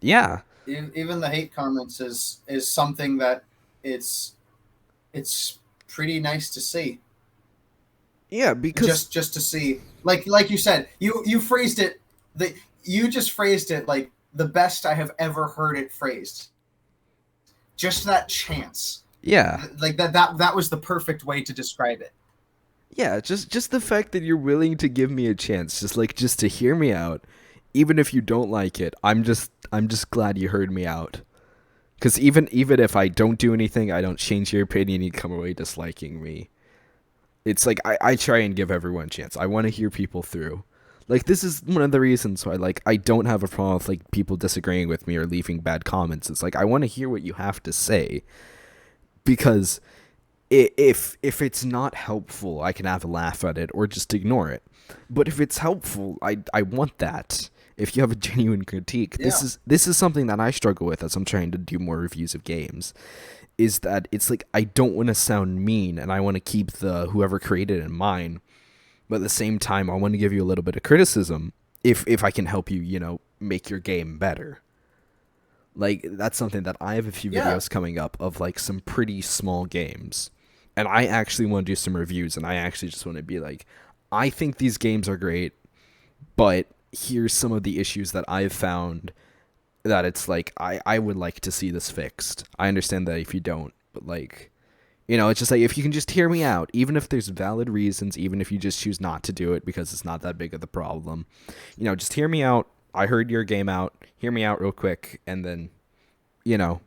A: Yeah,
B: Even the hate comments is something that it's it's pretty nice to see.
A: yeah, because
B: Just to see, like you said, you phrased it, that you just phrased it like the best I have ever heard it phrased. Just that chance,
A: yeah,
B: like that was the perfect way to describe it.
A: yeah, just the fact that you're willing to give me a chance, just to hear me out, even if you don't like it. I'm just glad you heard me out. Cuz even if I don't do anything, I don't change your opinion, you come away disliking me. It's like I try and give everyone a chance. I want to hear people through. Like this is one of the reasons why like I don't have a problem with like people disagreeing with me or leaving bad comments. It's like I want to hear what you have to say because if it's not helpful, I can have a laugh at it or just ignore it. But if it's helpful, I want that. If you have a genuine critique,
B: Yeah,
A: this is something that I struggle with as I'm trying to do more reviews of games. Is that it's like I don't want to sound mean and I want to keep the whoever created it in mind, but at the same time I want to give you a little bit of criticism if I can help you, make your game better. Like that's something that I have a few
B: yeah,
A: videos coming up of like some pretty small games. And I actually want to do some reviews and I actually just want to be like I think these games are great, but here's some of the issues that I've found that it's like I would like to see this fixed. I understand that if you don't, but like, it's just like if you can just hear me out, even if there's valid reasons, even if you just choose not to do it because it's not that big of the problem, just hear me out. I heard your game out. Hear me out real quick, and then, you know,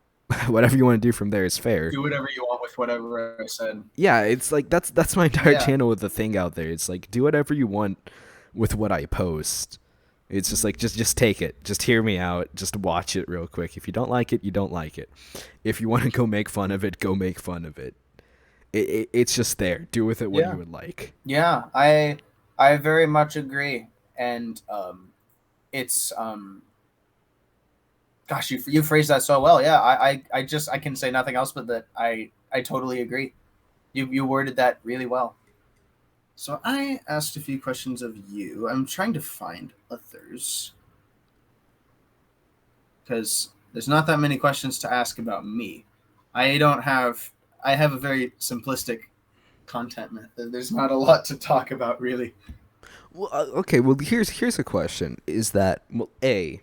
A: whatever you want to do from there is fair.
B: Do whatever you want with whatever I said.
A: Yeah, it's like that's my entire
B: Yeah.
A: channel with the thing out there. It's like do whatever you want with what I post. It's just like just take it. Just hear me out. Just watch it real quick. If you don't like it, you don't like it. If you want to go make fun of it, go make fun of it. It's just there. Do with it what
B: Yeah.
A: you would like.
B: Yeah, I very much agree, and it's gosh, you phrased that so well. Yeah, I can say nothing else but that I totally agree. You worded that really well. So I asked a few questions of you. I'm trying to find others because there's not that many questions to ask about me. I don't have. I have a very simplistic content method. There's not a lot to talk about really.
A: Well, okay. Well, here's a question. Is that well, a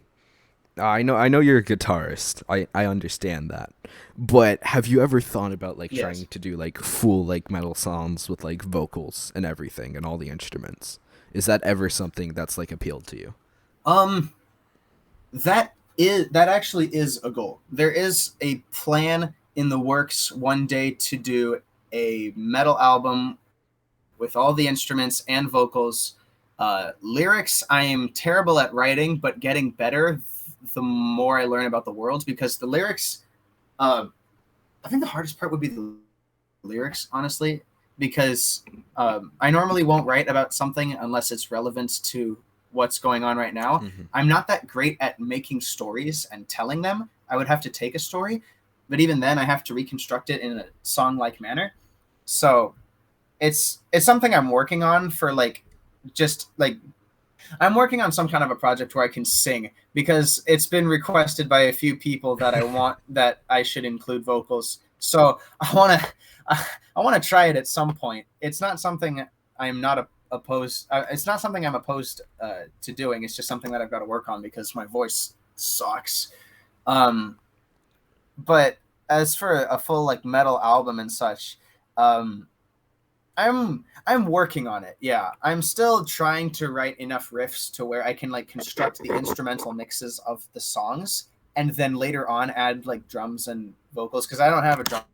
A: I know you're a guitarist. I understand that. But have you ever thought about like
B: Yes.
A: trying to do like full like metal songs with like vocals and everything and all the instruments? Is that ever something that's like appealed to you?
B: Um, that actually is a goal. There is a plan in the works one day to do a metal album with all the instruments and vocals. Lyrics, I am terrible at writing, but getting better the more I learn about the world because the lyrics, I think the hardest part would be the lyrics, honestly, because I normally won't write about something unless it's relevant to what's going on right now.
A: Mm-hmm.
B: I'm not that great at making stories and telling them. I would have to take a story, but even then, I have to reconstruct it in a song-like manner. So it's something I'm working on for like just like I'm working on some kind of a project where I can sing because it's been requested by a few people that I want that I should include vocals. So I want to try it at some point. It's not something I'm not opposed. It's not something I'm opposed to doing. It's just something that I've got to work on because my voice sucks. But as for a full like metal album and such, um, I'm working on it. Yeah, I'm still trying to write enough riffs to where I can like construct the instrumental mixes of the songs and then later on add like drums and vocals because I don't have a drum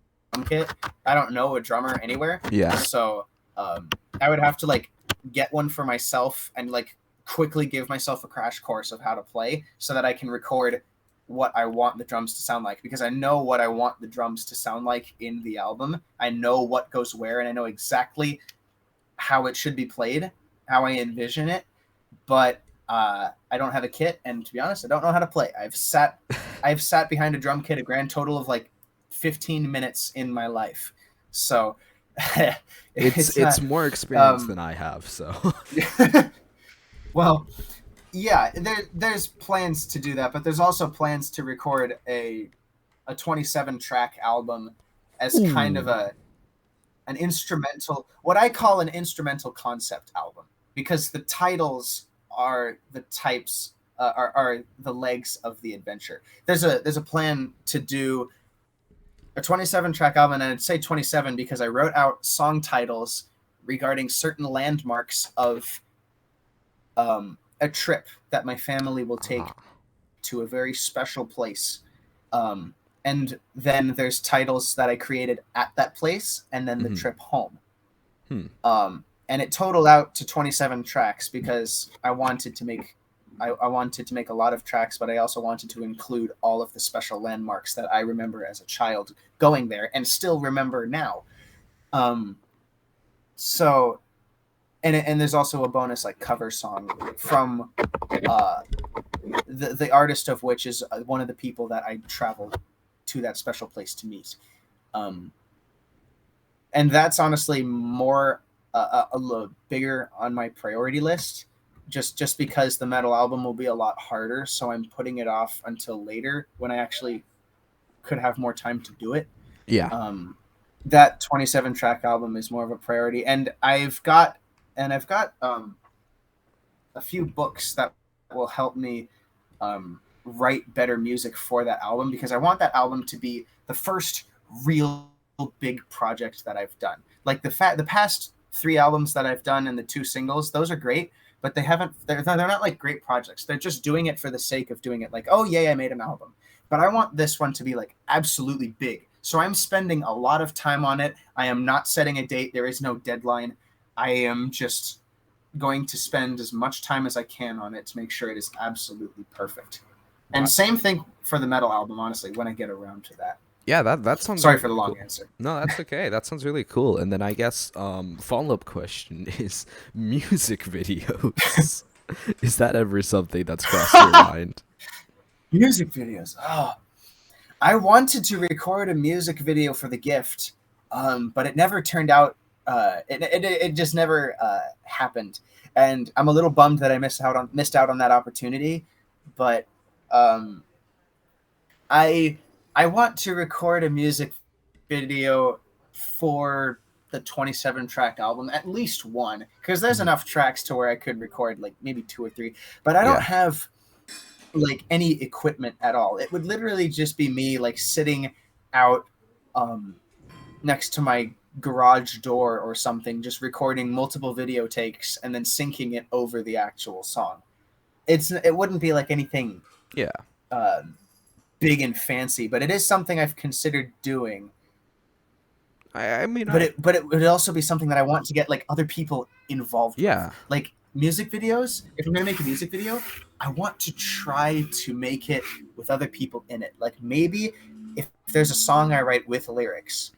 B: kit. I don't know a drummer anywhere.
A: Yeah.
B: So I would have to like get one for myself and like quickly give myself a crash course of how to play so that I can record what I want the drums to sound like because I know what I want the drums to sound like in the album. I know what goes where and I know exactly how it should be played, how I envision it, but I don't have a kit and to be honest, I don't know how to play. I've sat behind a drum kit a grand total of like 15 minutes in my life. So
A: It's more experience than I have, so.
B: Well, yeah, there's plans to do that, but there's also plans to record a 27 track album as kind of an instrumental, what I call an instrumental concept album, because the titles are the types are the legs of the adventure. There's a plan to do a 27 track album, and I'd say 27 because I wrote out song titles regarding certain landmarks of a trip that my family will take to a very special place. And then there's titles that I created at that place and then the trip home. And it totaled out to 27 tracks because I wanted to make a lot of tracks, but I also wanted to include all of the special landmarks that I remember as a child going there and still remember now. So and there's also a bonus like cover song from the artist of which is one of the people that I traveled to that special place to meet. And that's honestly more a little bigger on my priority list just because the metal album will be a lot harder, so I'm putting it off until later when I actually could have more time to do it.
A: Yeah.
B: That 27 track album is more of a priority, and I've got a few books that will help me write better music for that album, because I want that album to be the first real big project that I've done. Like the past 3 albums that I've done and the 2 singles, those are great, but they're not like great projects. They're just doing it for the sake of doing it. Like, oh yay, I made an album. But I want this one to be like absolutely big. So I'm spending a lot of time on it. I am not setting a date. There is no deadline. I am just going to spend as much time as I can on it to make sure it is absolutely perfect. And same thing for the metal album, honestly, when I get around to that.
A: Yeah, that sounds.
B: Sorry for the long answer.
A: No, that's okay. That sounds really cool. And then I guess follow-up question is music videos. Is that ever something that's crossed your mind?
B: Music videos. Oh, I wanted to record a music video for The Gift, but it never turned out. It just never happened, and I'm a little bummed that I missed out on that opportunity. But I want to record a music video for the 27-track album, at least one, because there's enough tracks to where I could record like maybe 2 or 3. But I don't have like any equipment at all. It would literally just be me like sitting out next to my garage door or something, just recording multiple video takes and then syncing it over the actual song. It wouldn't be like anything big and fancy, but it is something I've considered doing. It would also be something that I want to get like other people involved with. Like music videos, if I'm gonna make a music video, I want to try to make it with other people in it. Like maybe if there's a song I write with lyrics,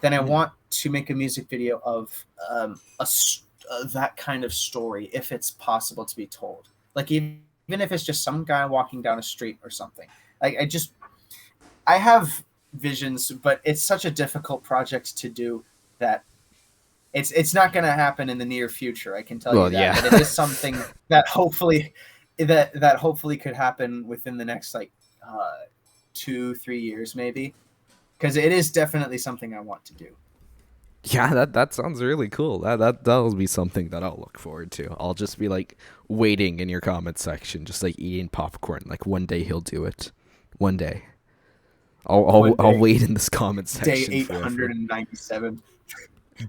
B: then I want to make a music video of that kind of story, if it's possible to be told. Like even if it's just some guy walking down a street or something. I have visions, but it's such a difficult project to do that it's not going to happen in the near future. I can tell you that. Yeah. But it is something that hopefully could happen within the next 2-3 years, maybe, because it is definitely something I want to do.
A: Yeah, that sounds really cool. That'll be something that I'll look forward to. I'll just be like waiting in your comment section, just like eating popcorn. Like one day he'll do it. One day. I'll wait in this comment section.
B: Day 897.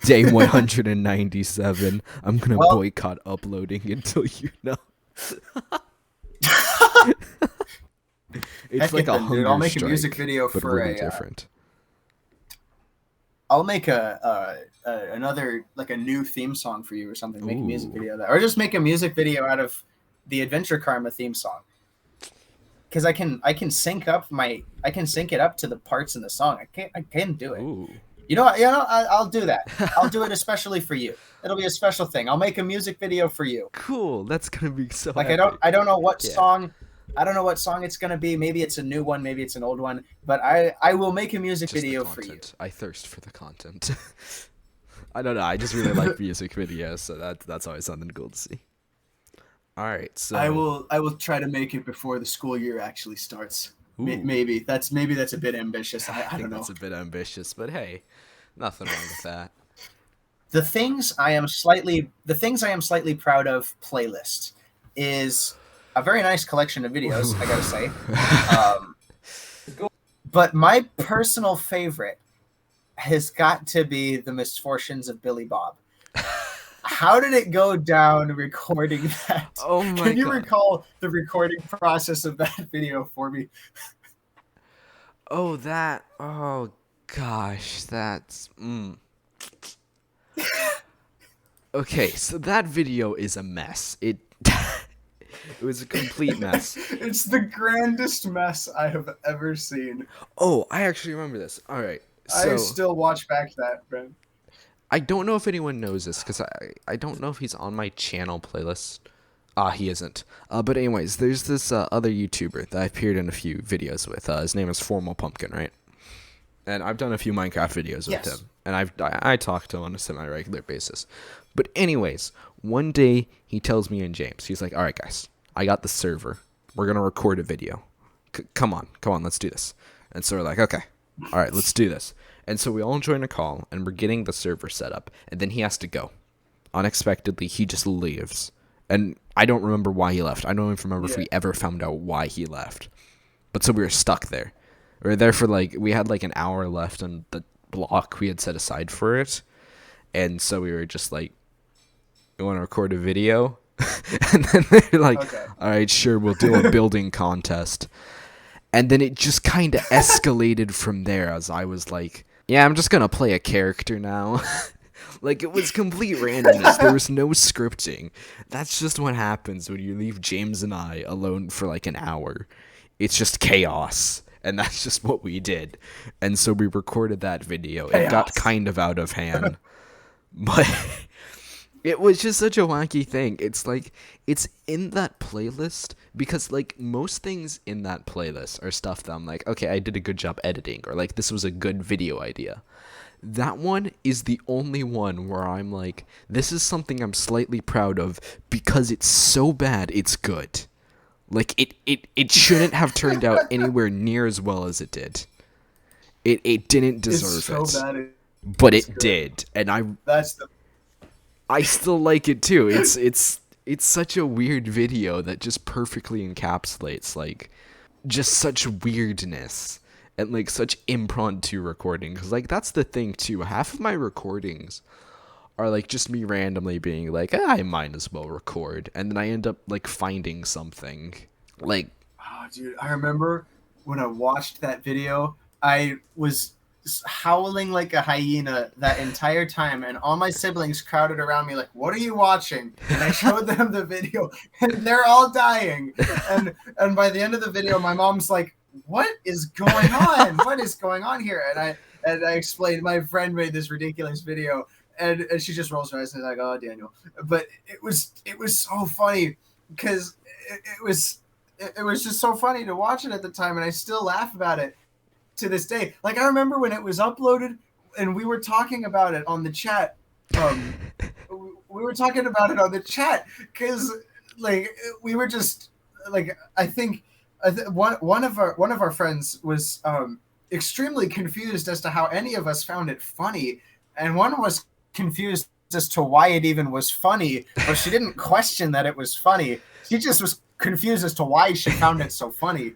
A: Day 197. I'm gonna boycott uploading until you know. It's like a hunger
B: I'll make
A: strike,
B: a music video
A: but
B: for
A: really different.
B: I'll make another like a new theme song for you or something. Make a music video of that, or just make a music video out of the Adventure Karma theme song. Because I can sync it up to the parts in the song. I can do it.
A: Ooh.
B: I'll do that. I'll do it especially for you. It'll be a special thing. I'll make a music video for you.
A: Cool. That's gonna be so.
B: Like
A: epic.
B: I don't know what song. I don't know what song it's gonna be. Maybe it's a new one. Maybe it's an old one. But I will make a music video for you.
A: I thirst for the content. I don't know. I just really like music videos, so that's always something cool to see. All right, so
B: I will try to make it before the school year actually starts. Maybe that's a bit ambitious. I don't know.
A: That's a bit ambitious, but hey, nothing wrong with that.
B: The things I am slightly proud of playlist is a very nice collection of videos, I gotta say. But my personal favorite has got to be The Misfortunes of Billy Bob. How did it go down recording that?
A: Oh my God.
B: Can you recall the recording process of that video for me?
A: Oh gosh, that's Okay, so that video is a mess. It was a complete mess.
B: It's the grandest mess I have ever seen.
A: Oh, I actually remember this. All right. So
B: I still watch back that, man.
A: I don't know if anyone knows this because I don't know if he's on my channel playlist. He isn't. But anyways, there's this other YouTuber that I've appeared in a few videos with. His name is Formal Pumpkin, right? And I've done a few Minecraft videos with him. And I talk to him on a semi-regular basis. But anyways, one day he tells me and James, he's like, all right, guys, I got the server. We're going to record a video. Come on, let's do this. And so we're like, okay, all right, let's do this. And so we all join a call, and we're getting the server set up, and then he has to go. Unexpectedly, he just leaves. And I don't remember why he left. I don't even remember if
B: Yeah.
A: we ever found out why he left. But so we were stuck there. We were there for we had like an hour left on the block we had set aside for it. And so we were just like, you want to record a video? And then they're like,
B: Okay.
A: all right, sure, we'll do a building contest. And then it just kind of escalated from there as I was like, yeah, I'm just going to play a character now. Like, it was complete randomness. There was no scripting. That's just what happens when you leave James and I alone for like an hour. It's just chaos. And that's just what we did. And so we recorded that video. It got
B: Chaos.
A: kind of out of hand. But it was just such a wacky thing. It's like, it's in that playlist because, like, most things in that playlist are stuff that I'm like, okay, I did a good job editing, or like, this was a good video idea. That one is the only one where I'm like, this is something I'm slightly proud of because it's so bad it's good. Like, it shouldn't have turned out anywhere near as well as it did. It didn't deserve
B: It's so
A: it.
B: bad.
A: But
B: it's
A: it
B: good.
A: did. And
B: That's the
A: I still like it too. It's such a weird video that just perfectly encapsulates like just such weirdness and like such impromptu recording. Because like that's the thing too. Half of my recordings are like just me randomly being like, I might as well record, and then I end up like finding something. Like,
B: Oh, dude, I remember when I watched that video, I was howling like a hyena that entire time, and all my siblings crowded around me like, "What are you watching?" And I showed them the video, and they're all dying. And by the end of the video, my mom's like, "What is going on? What is going on here?" And I explained, my friend made this ridiculous video, and she just rolls her eyes and is like, "Oh, Daniel." But it was so funny because it was just so funny to watch it at the time, and I still laugh about it to this day. Like, I remember when it was uploaded and we were talking about it on the chat. We were talking about it on the chat because like we were just like, I think one of our friends was extremely confused as to how any of us found it funny, and one was confused as to why it even was funny, but she didn't question that it was funny. She just was confused as to why she found it so funny.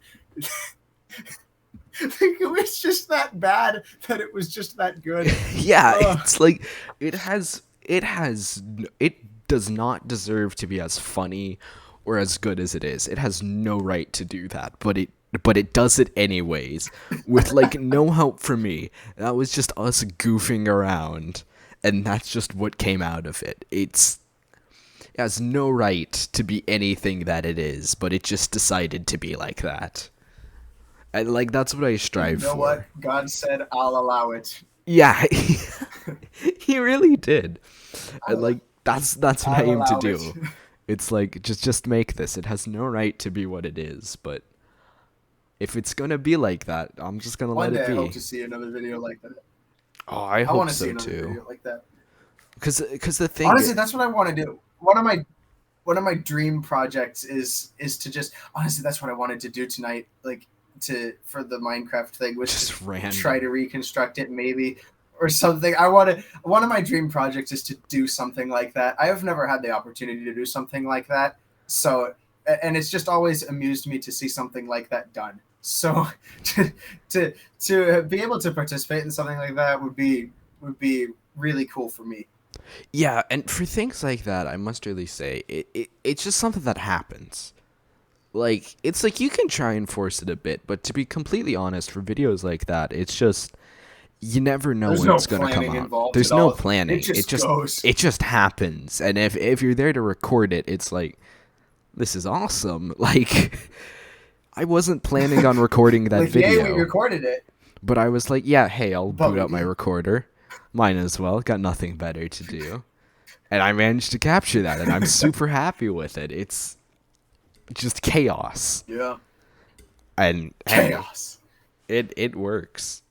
B: It was just that bad that it was just that good.
A: yeah, it's like it does not deserve to be as funny or as good as it is. It has no right to do that, but it does it anyways with like no help from me. That was just us goofing around, and that's just what came out of it. It has no right to be anything that it is, but it just decided to be like that. And like that's what I strive for.
B: You know what? God said, "I'll allow it."
A: Yeah, he really did. And like that's what I aim to do. It's like just make this. It has no right to be what it is, but if it's gonna be like that, I'm just gonna
B: One
A: let
B: day
A: it be.
B: I hope to see another video like that.
A: Oh, I
B: I
A: hope
B: want to see
A: so
B: another
A: too.
B: video like that.
A: Because the thing,
B: Honestly, that's what I want to do. One of my dream projects is to just, honestly, that's what I wanted to do tonight. Like, for the Minecraft thing was
A: just random.
B: try to reconstruct it maybe or something. One of my dream projects is to do something like that. I have never had the opportunity to do something like that. So, and it's just always amused me to see something like that done. So to be able to participate in something like that would be really cool for me.
A: Yeah, and for things like that, I must really say it's just something that happens. Like, it's like you can try and force it a bit, but to be completely honest, for videos like that, it's just you never know
B: There's
A: when
B: no
A: it's going to come
B: planning
A: out.
B: involved
A: There's
B: at
A: no
B: all.
A: planning.
B: It just goes.
A: It just happens. And if you're there to record it, it's like, this is awesome. Like, I wasn't planning on recording that
B: Like,
A: video.
B: yay, we recorded it.
A: But I was like, yeah, hey, I'll
B: But
A: boot
B: we
A: up my
B: did.
A: recorder. Mine as well. Got nothing better to do. And I managed to capture that, and I'm super happy with it. It's just chaos.
B: Yeah.
A: And hey,
B: Chaos.
A: it works.